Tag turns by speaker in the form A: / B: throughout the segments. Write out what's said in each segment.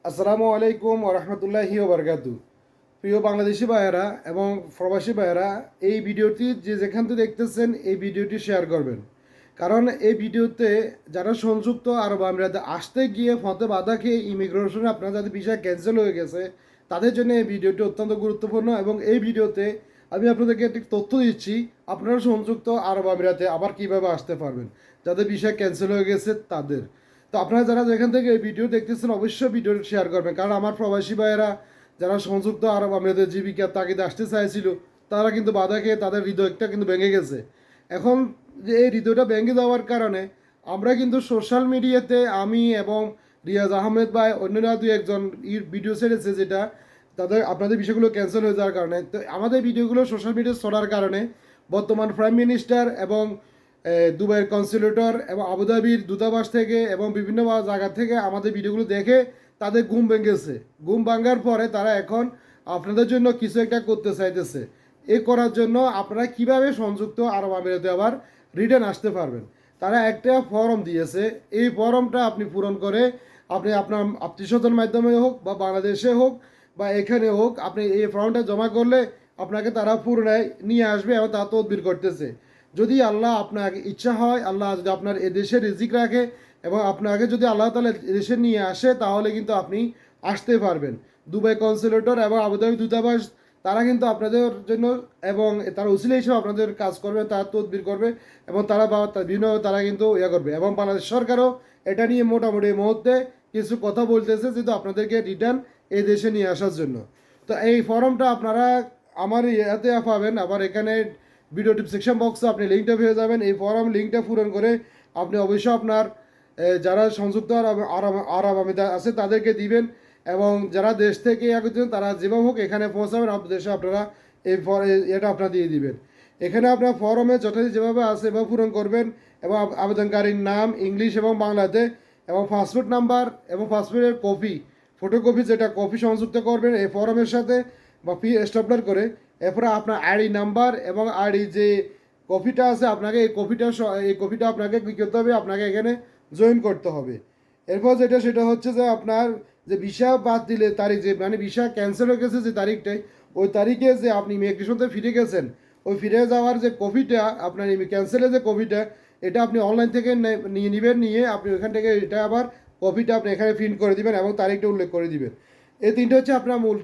A: আসসালামু আলাইকুম ওরহমতুল্লাহি ওবরকাতু। প্রিয় বাংলাদেশি ভাইয়েরা এবং প্রবাসী ভাইয়েরা, এই ভিডিওটি যে যেখান থেকে দেখতেছেন এই ভিডিওটি শেয়ার করবেন। কারণ এই ভিডিওতে যারা সংযুক্ত আরব আমিরাতে আসতে গিয়ে ফতে বাধা খেয়ে ইমিগ্রেশনে আপনার যাদের ভিসা ক্যান্সেল হয়ে গেছে তাদের জন্য এই ভিডিওটি অত্যন্ত গুরুত্বপূর্ণ। এবং এই ভিডিওতে আমি আপনাদেরকে একটি তথ্য দিচ্ছি, আপনারা সংযুক্ত আরব আমিরাতে আবার কীভাবে আসতে পারবেন যাদের ভিসা ক্যান্সেল হয়ে গেছে তাদের। তো আপনারা যারা যেখান থেকে এই ভিডিও দেখতেছেন অবশ্যই ভিডিওটি শেয়ার করবেন, কারণ আমার প্রবাসী ভাইয়েরা যারা সংযুক্ত আরব আমিরাতের জীবিকার তাগিদে আসতে চাইছিল তারা কিন্তু বাধা খেয়ে তাদের হৃদয়টা কিন্তু ভেঙে গেছে। এখন যে এই হৃদয়টা ভেঙে যাওয়ার কারণে আমরা কিন্তু সোশ্যাল মিডিয়াতে আমি এবং রিয়াজ আহমেদ ভাই অন্যরা দুই একজন ভিডিও ছেড়েছে, যেটা তাদের আপনাদের বিষয়গুলো ক্যান্সেল হয়ে যাওয়ার কারণে। তো আমাদের ভিডিওগুলো সোশ্যাল মিডিয়ায় ছড়ার কারণে বর্তমান প্রাইম মিনিস্টার এবং দুবাইয়ের কনসুলেটর এবং আবুধাবির দূতাবাস থেকে এবং বিভিন্ন জায়গা থেকে আমাদের ভিডিওগুলো দেখে তাদের ঘুম ভেঙেছে। ঘুম ভাঙার পরে তারা এখন আপনাদের জন্য কিছু একটা করতে চাইতেছে। এ করার জন্য আপনারা কিভাবে সংযুক্ত আরব আমিরাতে আবার রিটার্ন আসতে পারবেন, তারা একটা ফর্ম দিয়েছে। এই ফর্মটা আপনি পূরণ করে আপনি আপনার আত্মীয় স্বজনের মাধ্যমে হোক বা বাংলাদেশে হোক বা এখানে হোক, আপনি এই ফর্মটা জমা করলে আপনাকে তারা পুনরায় নিয়ে আসবে এবং তা তদবির করতেছে। যদি আল্লাহ আপনাকে ইচ্ছা হয়, আল্লাহ যদি আপনার এদেশে রিজিক রাখে এবং আপনাকে যদি আল্লাহ তালা এদেশে নিয়ে আসে তাহলে কিন্তু আপনি আসতে পারবেন। দুবাই কনসুলেটর এবং আবুধাবি দূতাবাস তারা কিন্তু আপনাদের জন্য এবং তারা উসিলা হিসেবে আপনাদের কাজ করবে, তারা তদবির করবে এবং তারা বিভিন্ন তারা কিন্তু করবে। এবং বাংলাদেশ সরকারও এটা নিয়ে মোটামুটি এই মুহূর্তে কিছু কথা বলতেছে যেহেতু আপনাদেরকে রিটার্ন এই দেশে নিয়ে আসার জন্য। তো এই ফর্মটা আপনারা আমার ইয়াতে পাবেন, আবার এখানে ভিডিও সেকশন বক্সে আপনি লিঙ্কটা পেয়ে যাবেন। এই ফর্ম লিঙ্কটা পূরণ করে আপনি অবশ্যই আপনার যারা সংযুক্ত আরব আমিরাত আছে তাদেরকে দিবেন এবং যারা দেশ থেকে করছেন তারা যেভাবে হোক এখানে পৌঁছাবেন, দেশে আপনারা এই এটা আপনারা দিয়ে দিবেন। এখানে আপনার ফর্মে যথাযথ যেভাবে আছে এভাবে পূরণ করবেন এবং আবেদনকারীর নাম ইংলিশ এবং বাংলাতে এবং পাসপোর্ট নাম্বার এবং পাসপোর্টের কপি ফটোকপি যেটা কপি সংযুক্ত করবেন এই ফর্মের সাথে বা স্টাপলার করে। এরপরে আপনার আইডি নাম্বার এবং আইডি যে কপিটা আছে আপনাকে এই কপিটা আপনাকে কী করতে হবে, আপনাকে এখানে জয়েন করতে হবে। এরপর সেটা হচ্ছে যে আপনার যে ভিসা বাদ দিলে তারিখ, যে মানে ভিসা ক্যান্সেল হয়ে গেছে যে তারিখটাই, ওই তারিখে যে আপনি ইমিগ্রেশনতে ফিরে গেছেন ওই ফিরে যাওয়ার যে কপিটা আপনার ক্যান্সেলের যে কপিটা এটা আপনি অনলাইন থেকে নিয়ে নেবেন, নিয়ে আপনি ওইখান থেকে এটা আবার কপিটা আপনি এখানে প্রিন্ট করে দিবেন এবং তারিখটা উল্লেখ করে দিবেন। এই তিনটা হচ্ছে আপনার মূল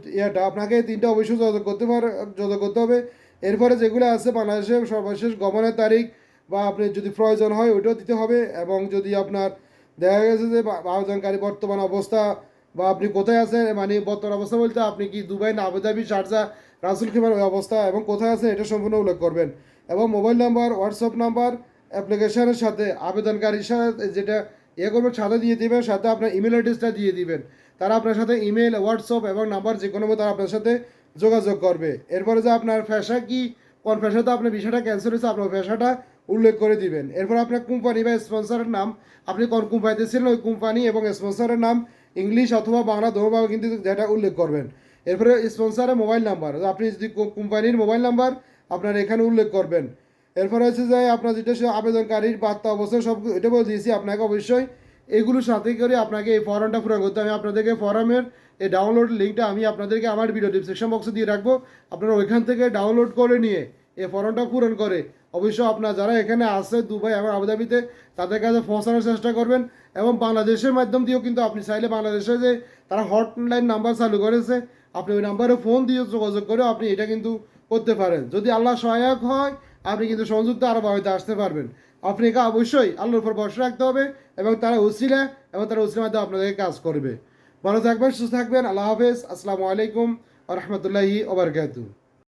A: আপনাকে এই তিনটা অবশ্যই যোগাযোগ করতে হবে। এরপরে যেগুলো আছে বাংলাদেশের সর্বশেষ গমনের তারিখ বা আপনি যদি প্রয়োজন হয় ওইটাও দিতে হবে। এবং যদি আপনার দেখা গেছে যে আবেদনকারী বর্তমান অবস্থা বা আপনি কোথায় আছেন, মানে বর্তমান অবস্থা বলতে আপনি কি দুবাই না আবুধাবি শারজা রাসুল খেমার ওই অবস্থা এবং কোথায় আছেন এটা সম্পূর্ণ উল্লেখ করবেন। এবং মোবাইল নাম্বার হোয়াটসঅ্যাপ নাম্বার অ্যাপ্লিকেশনের সাথে আবেদনকারীর সাথে যেটা করবেন সাথে দিয়ে দিবেন, সাথে আপনার ইমেল অ্যাড্রেসটা দিয়ে দিবেন। তারা আপনার সাথে ইমেল হোয়াটসঅ্যাপ এবং নাম্বার যে কোনো তারা আপনার সাথে যোগাযোগ করবে। এরপরে যে আপনার পেশা কি, কোন পেশাতে আপনার বিষয়টা ক্যান্সেল হয়েছে আপনার পেশাটা উল্লেখ করে দিবেন। এরপর আপনার কোম্পানি বা স্পন্সরের নাম, আপনি কোন কোম্পানিতে ছিলেন ওই কোম্পানি এবং স্পন্সরের নাম ইংলিশ অথবা বাংলা দোনোভাবে কিন্তু যেটা উল্লেখ করবেন। এরপরে স্পন্সরের মোবাইল নাম্বার, আপনি যদি কোম্পানির মোবাইল নাম্বার আপনার এখানে উল্লেখ করবেন। এরপরে হচ্ছে যে আপনার যেটা আবেদনকারীর বার্তা অবস্থা সব এটা বলে দিয়েছি, আপনাকে অবশ্যই এগুলোর সাথে করে আপনাকে এই ফর্মটা পূরণ করতে। আমি আপনাদেরকে ফর্মের এই ডাউনলোড লিঙ্কটা আমি আপনাদেরকে আমার ভিডিও ডিসক্রিপশন বক্সে দিয়ে রাখবো। আপনারা ওইখান থেকে ডাউনলোড করে নিয়ে এই ফর্মটা পূরণ করে অবশ্যই আপনার যারা এখানে আছে দুবাই এবং আবুধাবিতে তাদের কাছে পৌঁছানোর চেষ্টা করবেন। এবং বাংলাদেশের মাধ্যম দিয়েও কিন্তু আপনি চাইলে বাংলাদেশে যে তারা হটলাইন নাম্বার চালু করেছে আপনি ওই নাম্বারে ফোন দিয়ে যোগাযোগ করে আপনি এটা কিন্তু করতে পারেন। যদি আল্লাহ সহায়ক হয় আপনি কিন্তু সংযুক্ত আরব আমিরাতে আসতে পারবেন। আপনাকে অবশ্যই আল্লাহর উপর ভরসা রাখতে হবে এবং তারা উসিলা মাধ্যমে আপনাদেরকে কাজ করবে। ভালো থাকবেন, সুস্থ থাকবেন। আল্লাহ হাফেজ। আসসালামু আলাইকুম ওয়া রাহমাতুল্লাহি ওয়া বারাকাতুহু।